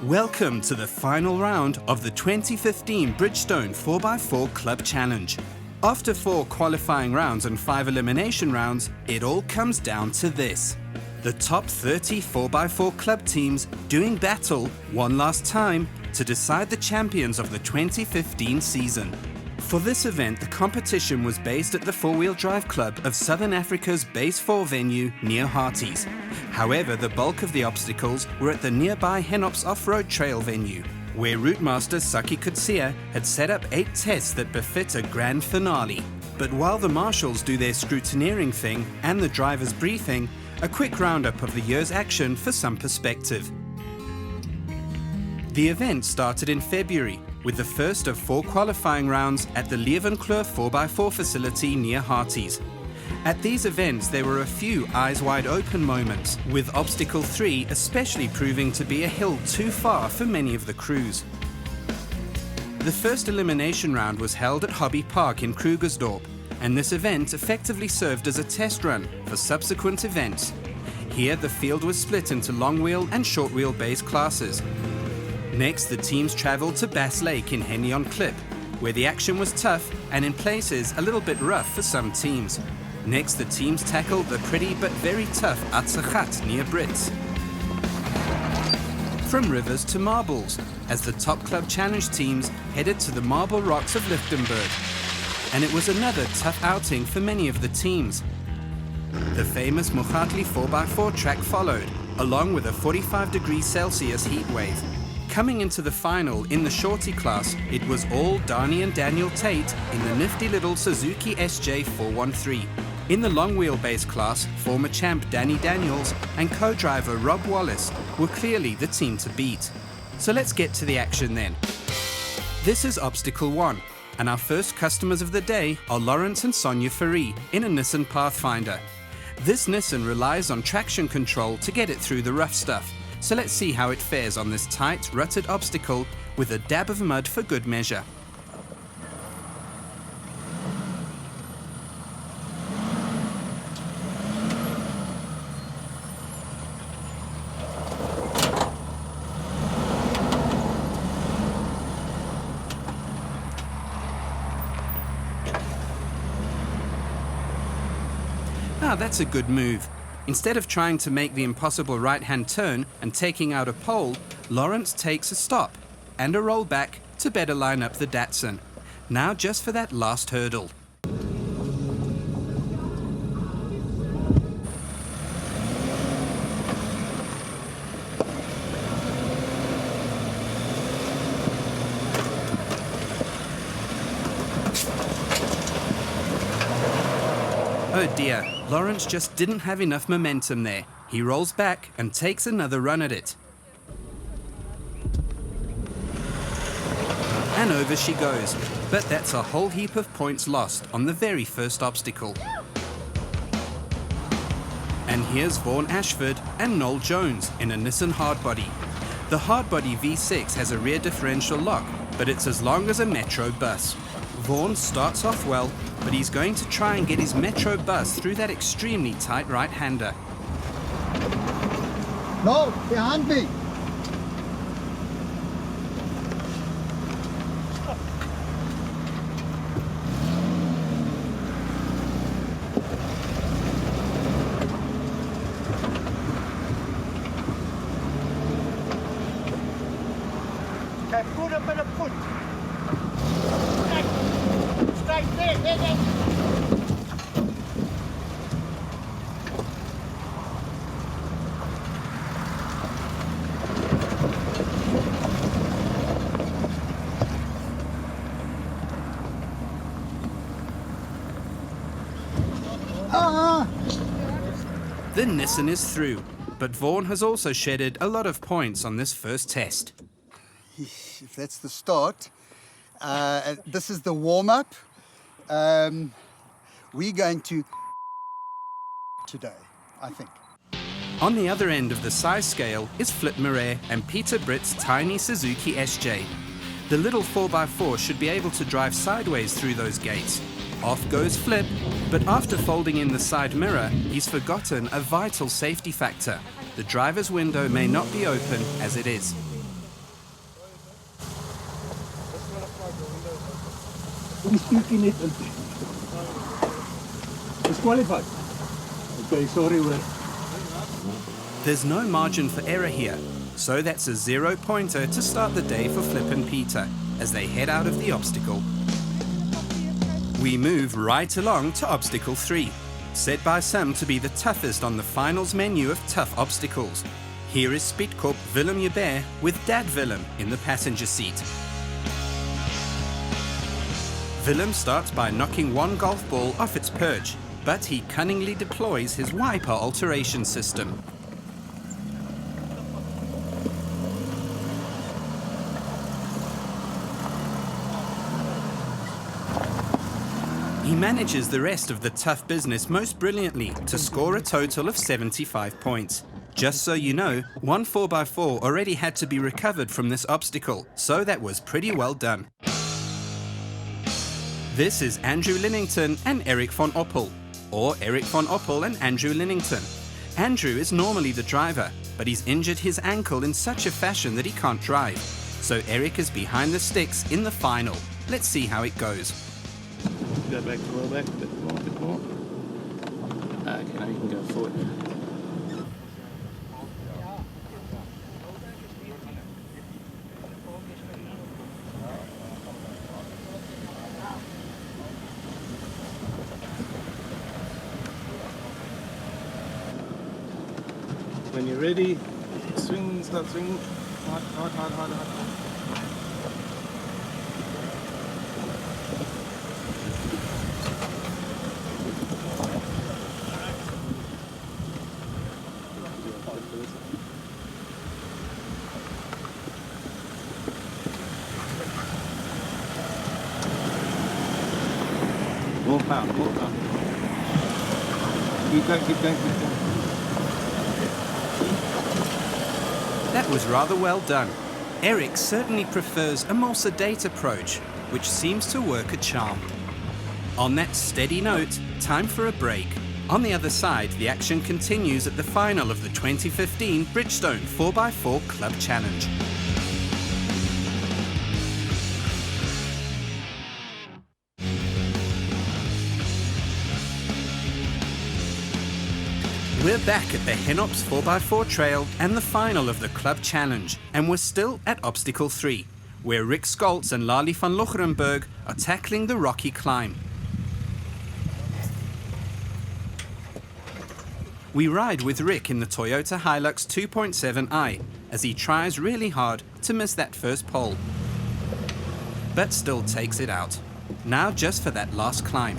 Welcome to the final round of the 2015 Bridgestone 4x4 Club Challenge. After 4 qualifying rounds and 5 elimination rounds, it all comes down to this. The top 30 4x4 club teams doing battle one last time to decide the champions of the 2015 season. For this event, the competition was based at the four-wheel drive club of Southern Africa's Base 4 venue near Harties. However, the bulk of the obstacles were at the nearby Henops off-road trail venue, where Route Master Saki Kutsia had set up 8 tests that befit a grand finale. But while the marshals do their scrutineering thing and the driver's briefing, a quick roundup of the year's action for some perspective. The event started in February, with the first of 4 qualifying rounds at the Leeuwenkloof 4x4 facility near Harties. At these events there were a few eyes-wide-open moments, with Obstacle 3 especially proving to be a hill too far for many of the crews. The first elimination round was held at Hobby Park in Krugersdorp, and this event effectively served as a test run for subsequent events. Here the field was split into long wheel and short wheelbase classes. Next, the teams travelled to Bass Lake in Henny Klip, where the action was tough and in places a little bit rough for some teams. Next, the teams tackled the pretty but very tough Atsagat near Brits. From rivers to marbles, as the top club challenge teams headed to the Marble Rocks of Lichtenberg. And it was another tough outing for many of the teams. The famous Mogatli 4x4 track followed, along with a 45 degrees Celsius heat wave. Coming into the final in the shorty class, it was all Dani and Daniel Tate in the nifty little Suzuki SJ413. In the long wheelbase class, former champ Danny Daniels and co-driver Rob Wallace were clearly the team to beat. So let's get to the action then. This is Obstacle 1, and our first customers of the day are Lawrence and Sonia Ferry in a Nissan Pathfinder. This Nissan relies on traction control to get it through the rough stuff. So let's see how it fares on this tight, rutted obstacle with a dab of mud for good measure. Ah, that's a good move. Instead of trying to make the impossible right-hand turn and taking out a pole, Lawrence takes a stop and a roll back to better line up the Datsun. Now just for that last hurdle. Oh dear, Lawrence just didn't have enough momentum there. He rolls back and takes another run at it. And over she goes, but that's a whole heap of points lost on the very first obstacle. And here's Vaughan Ashford and Noel Jones in a Nissan Hardbody. The Hardbody V6 has a rear differential lock, but it's as long as a Metro bus. Vaughan starts off well, but he's going to try and get his Metro bus through that extremely tight right-hander. No, behind me! Okay, put up in a foot. Straight there. The Nissan is through, but Vaughan has also shedded a lot of points on this first test. If that's the start, this is the warm-up. We're going to today, I think. On the other end of the size scale is Flip Murray and Peter Britt's tiny Suzuki SJ. The little 4x4 should be able to drive sideways through those gates. Off goes Flip, but after folding in the side mirror, he's forgotten a vital safety factor. The driver's window may not be open as it is. speaking it. Disqualified. Okay, sorry, we're. There's no margin for error here, so that's a 0-pointer to start the day for Flip and Peter as they head out of the obstacle. We move right along to obstacle 3, said by some to be the toughest on the finals menu of tough obstacles. Here is Speedkop Willem Joubert with Dad Willem in the passenger seat. Willem starts by knocking one golf ball off its perch, but he cunningly deploys his wiper alteration system. He manages the rest of the tough business most brilliantly to score a total of 75 points. Just so you know, one 4x4 already had to be recovered from this obstacle, so that was pretty well done. This is Andrew Linnington and Eric van Oppel, or Eric van Oppel and Andrew Linnington. Andrew is normally the driver, but he's injured his ankle in such a fashion that he can't drive. So Eric is behind the sticks in the final. Let's see how it goes. Go back, a little back, a bit more. Okay, now you can go forward. When you're ready, swing, start swinging. Hard, hard, hard, hard, hard. More power, more power. Keep going, keep going, keep going. That was rather well done. Eric certainly prefers a more sedate approach, which seems to work a charm. On that steady note, time for a break. On the other side, the action continues at the final of the 2015 Bridgestone 4x4 Club Challenge. We're back at the Henops 4x4 trail and the final of the Club Challenge, and we're still at Obstacle 3, where Rick Scholz and Lali van Locherenberg are tackling the rocky climb. We ride with Rick in the Toyota Hilux 2.7i as he tries really hard to miss that first pole, but still takes it out. Now just for that last climb.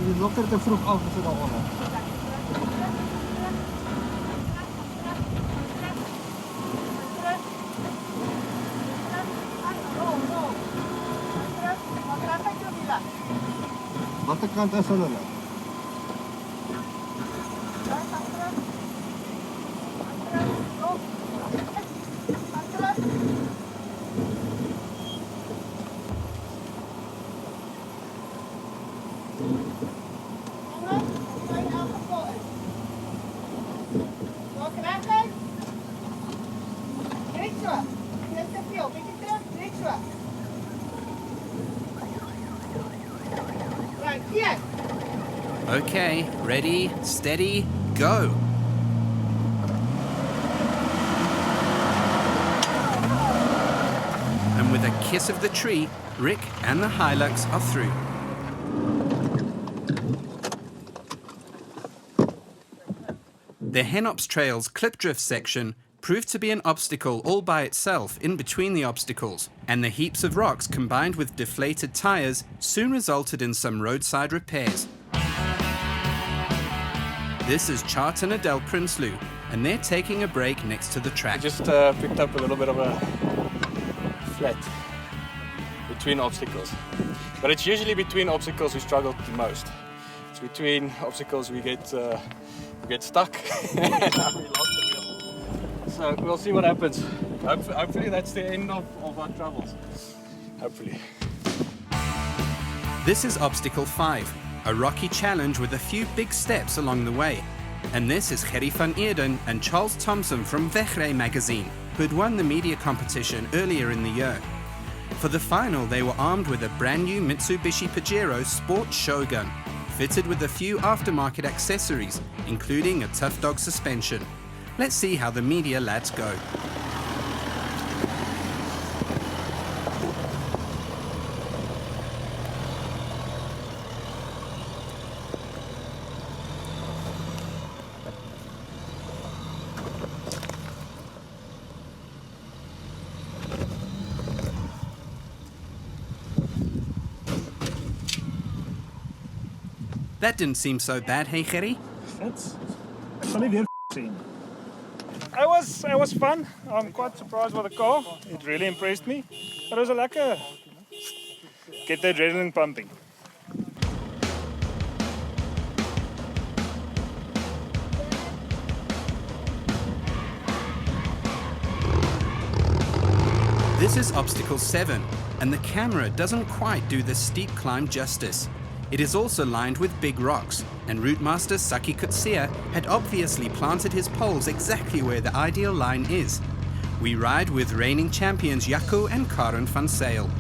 Je lokt er te vroeg af as dit daaronder. Watter kant is hulle nou? Okay, ready, steady, go! And with a kiss of the tree, Rick and the Hilux are through. The Henops Trail's clip drift section proved to be an obstacle all by itself in between the obstacles, and the heaps of rocks combined with deflated tires soon resulted in some roadside repairs. This is Chart and Adele Prinsloo, and they're taking a break next to the track. I just picked up a little bit of a flat between obstacles. But it's usually between obstacles we struggle the most. It's between obstacles we get stuck and now we lost the wheel. So we'll see what happens. Hopefully that's the end of our troubles. Hopefully. This is obstacle 5, a rocky challenge with a few big steps along the way. And this is Gerry van Eerden and Charles Thompson from Wegry magazine, who had won the media competition earlier in the year. For the final, they were armed with a brand new Mitsubishi Pajero Sport Shogun, fitted with a few aftermarket accessories, including a Tough Dog suspension. Let's see how the media lads go. That didn't seem so bad, hey Gerry? Ek sal nie weer sien. It was fun. I'm quite surprised by the car. It really impressed me. But it was a lekker get the adrenaline pumping. This is obstacle 7, and the camera doesn't quite do the steep climb justice. It is also lined with big rocks, and route master Saki Kutsia had obviously planted his poles exactly where the ideal line is. We ride with reigning champions Jaco and Karen van Zyl.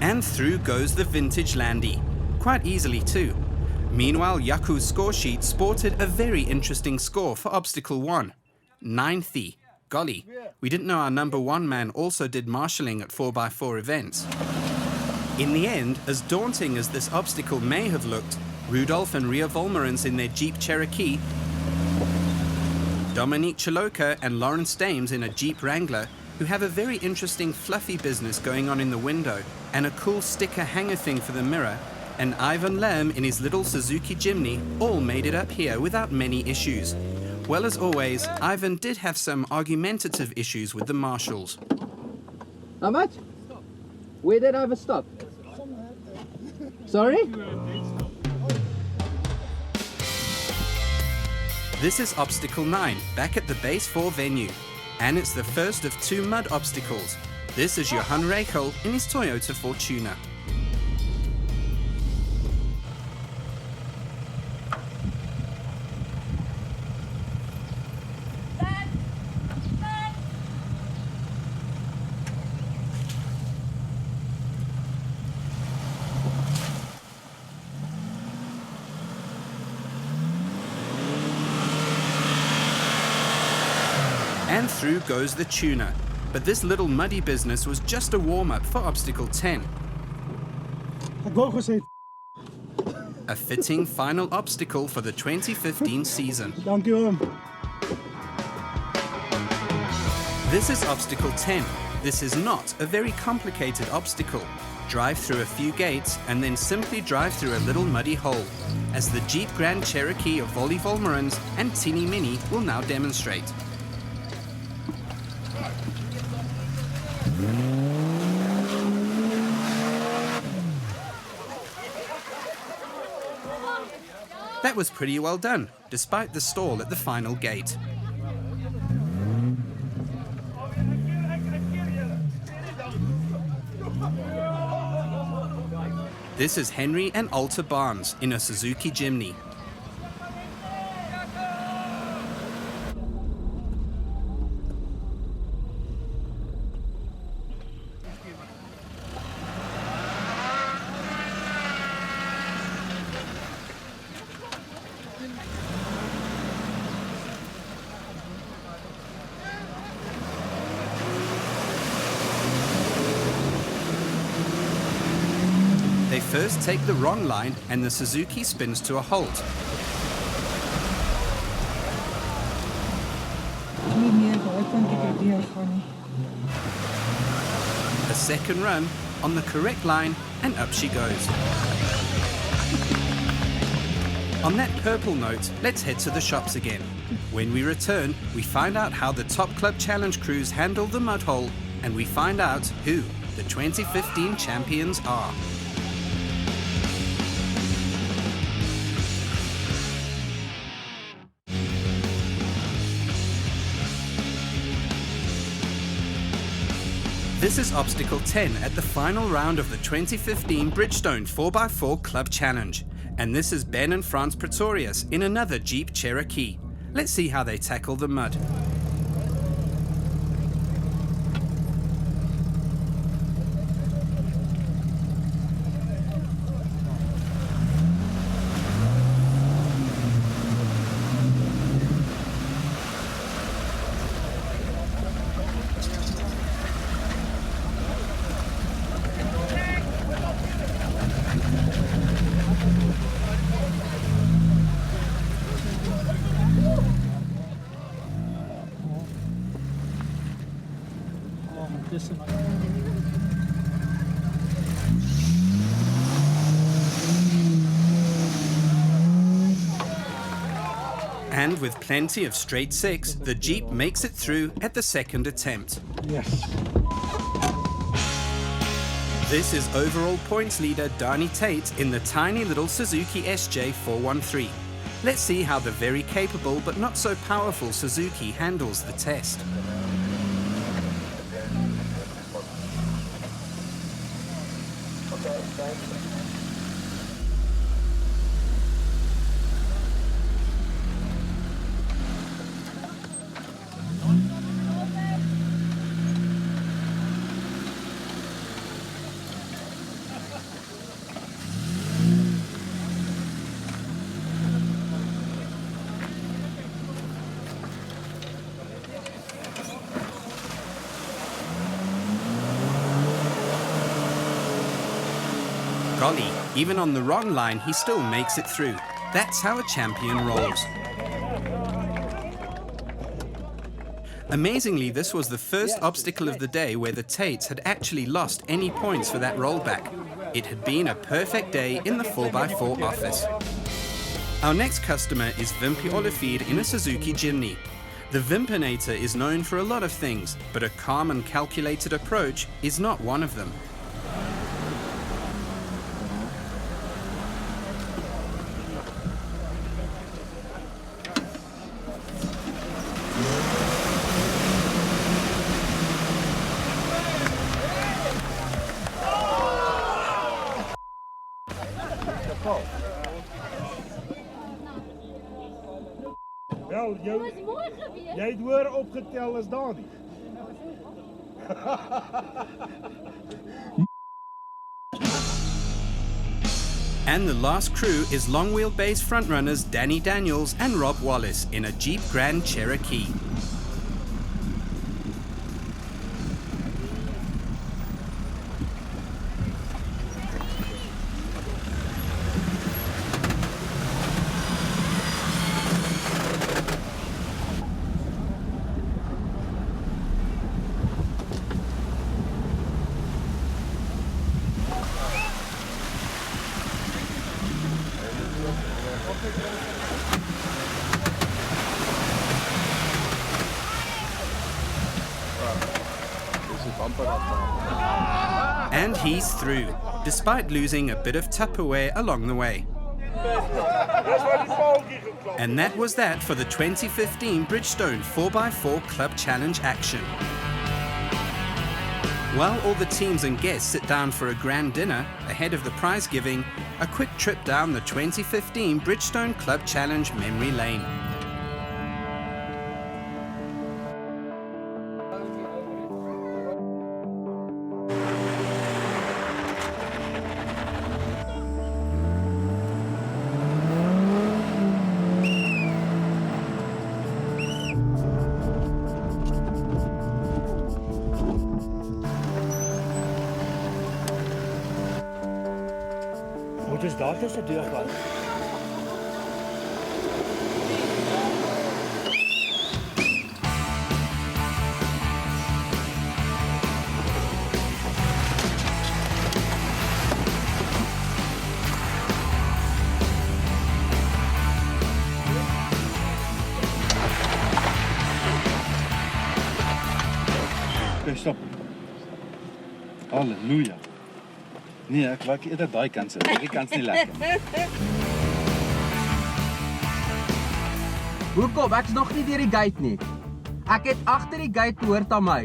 And through goes the vintage Landy, quite easily too. Meanwhile, Jaco's score sheet sported a very interesting score for obstacle 1. 9th. Golly, we didn't know our number 1 man also did marshalling at 4x4 events. In the end, as daunting as this obstacle may have looked, Rudolf and Ria Volmerens in their Jeep Cherokee, Dominique Chaloka and Lawrence Dames in a Jeep Wrangler, who have a very interesting fluffy business going on in the window, and a cool sticker hanger thing for the mirror, and Ivan Lerm in his little Suzuki Jimny all made it up here without many issues. Well, as always, Ivan did have some argumentative issues with the marshals. How much? Where did I stop? Sorry? This is obstacle 9, back at the base 4 venue. And it's the first of 2 mud obstacles. This is Johan Reichel in his Toyota Fortuner. And through goes the tuner. But this little muddy business was just a warm-up for obstacle 10. Ek wou gesê, A fitting final obstacle for the 2015 season. dankie oom. This is obstacle 10. This is not a very complicated obstacle. Drive through a few gates and then simply drive through a little muddy hole, as the Jeep Grand Cherokee of Wally Volmerens and Tini Mini will now demonstrate. That was pretty well done, despite the stall at the final gate. This is Henry and Alta Barnes in a Suzuki Jimny. They first take the wrong line and the Suzuki spins to a halt. A second run on the correct line and up she goes. On that purple note, let's head to the shops again. When we return, we find out how the Top Club Challenge crews handled the mud hole, and we find out who the 2015 champions are. This is Obstacle 10 at the final round of the 2015 Bridgestone 4x4 Club Challenge. And this is Ben and Franz Pretorius in another Jeep Cherokee. Let's see how they tackle the mud. And with plenty of straight six, the Jeep makes it through at the second attempt. Yes. This is overall points leader Dani Tate in the tiny little Suzuki SJ413. Let's see how the very capable but not so powerful Suzuki handles the test. Golly, even on the wrong line, he still makes it through. That's how a champion rolls. Amazingly, this was the first obstacle of the day where the Tates had actually lost any points for that rollback. It had been a perfect day in the 4x4 office. Our next customer is Wimpy Olivier in a Suzuki Jimny. The Wimpinator is known for a lot of things, but a calm and calculated approach is not one of them. Wel, jy het hoor opgetel as Dani. And the last crew is long wheelbase frontrunners Danny Daniels and Rob Wallace in a Jeep Grand Cherokee. And he's through, despite losing a bit of Tupperware along the way. And that was that for the 2015 Bridgestone 4x4 Club Challenge action. While all the teams and guests sit down for a grand dinner ahead of the prize giving, a quick trip down the 2015 Bridgestone Club Challenge memory lane. Wat is daar tussen deur gaan? Okay, stop. Halleluja. Nee, ek laat eerder daai kant sit. Die kant's nie lekker. Hoekom? Ek's nog nie deur die gate nie. Ek het agter die gate behoort aan my.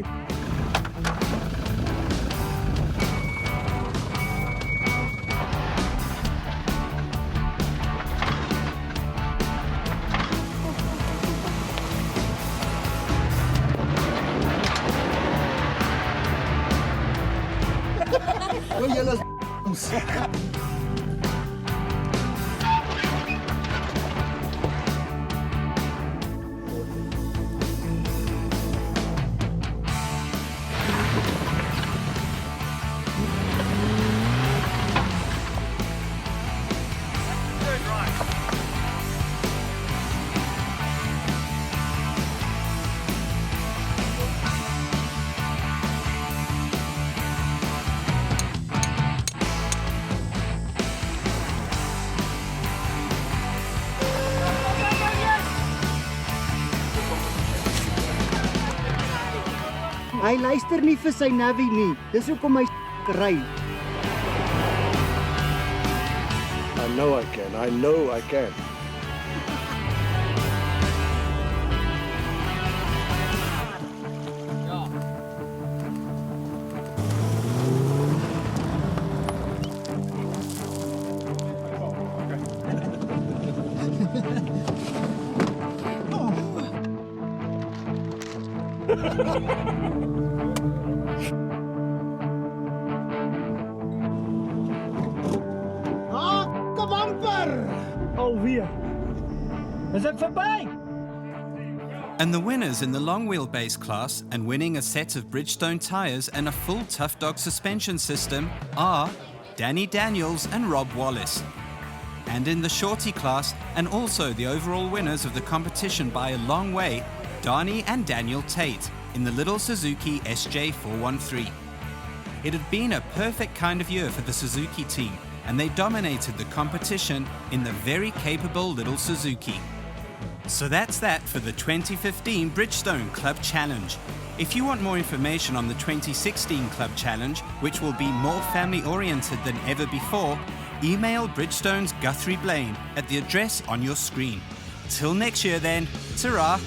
O, julle is Hy luister nie vir sy navy nie. Dis hoekom hy ry. I know I can. I know I can. Alweer. Is dit verby? And the winners in the long wheelbase class and winning a set of Bridgestone tyres and a full Tough Dog suspension system are Danny Daniels and Rob Wallace. And in the shorty class and also the overall winners of the competition by a long way, Donnie and Daniel Tate in the little Suzuki SJ413. It had been a perfect kind of year for the Suzuki team, and they dominated the competition in the very capable little Suzuki. So that's that for the 2015 Bridgestone Club Challenge. If you want more information on the 2016 Club Challenge, which will be more family oriented than ever before, email Bridgestone's Guthrie Blaine at the address on your screen. Till next year then, ta-ra!